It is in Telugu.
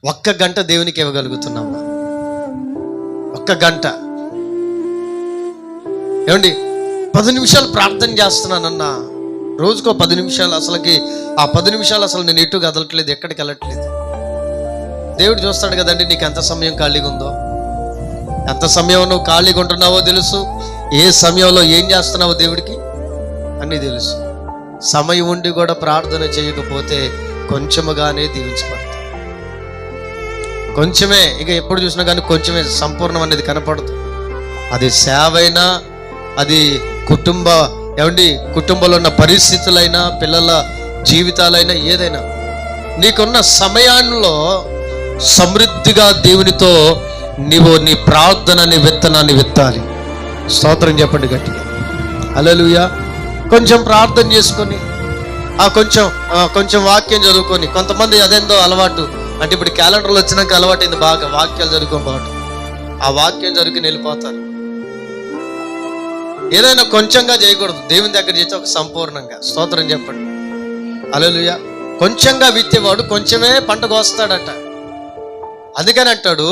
ఒక్క గంట దేవునికి ఇవ్వగలుగుతున్నామా? ఒక్క గంట. ఏమండి, 10 నిమిషాలు ప్రార్థన చేస్తున్నానన్నా, రోజుకో 10 నిమిషాలు. అసలుకి ఆ 10 నిమిషాలు అసలు నేను ఎటు కదలట్లేదు, ఎక్కడికి వెళ్ళట్లేదు. దేవుడు చూస్తాడు కదండి నీకు ఎంత సమయం ఖాళీగా ఉందో, ఎంత సమయం నువ్వు ఖాళీగా ఉంటున్నావో తెలుసు, ఏ సమయంలో ఏం చేస్తున్నావో దేవుడికి అన్నీ తెలుసు. సమయం ఉండి కూడా ప్రార్థన చేయకపోతే కొంచెముగానే దీవించబడతాం. కొంచెమే, ఇక ఎప్పుడు చూసినా కానీ కొంచెమే, సంపూర్ణం అనేది కనపడదు. అది సేవైనా, అది కుటుంబంలో ఉన్న పరిస్థితులైనా, పిల్లల జీవితాలైనా, ఏదైనా నీకున్న సమయాల్లో సమృద్ధిగా దేవునితో నీవు నీ ప్రార్థనని విత్తనాన్ని విత్తాలి. స్తోత్రం చెప్పండి గట్టిగా, హల్లెలూయా. కొంచెం ప్రార్థన చేసుకొని, కొంచెం వాక్యం చదువుకొని. కొంతమంది అదేందో అలవాటు, అంటే ఇప్పుడు క్యాలెండర్లు వచ్చినాక అలవాటైంది బాగా వాక్యాలు చదువుకోబాటు. ఆ వాక్యం చదువుకుని వెళ్ళిపోతారు. ఏదైనా కొంచెంగా చేయకూడదు, దేవుని దగ్గర చేస్తే ఒక సంపూర్ణంగా. స్తోత్రం చెప్పండి, హల్లెలూయా. కొంచెంగా విత్తేవాడు కొంచెమే పంట కోస్తాడట. అందుకని అంటాడు,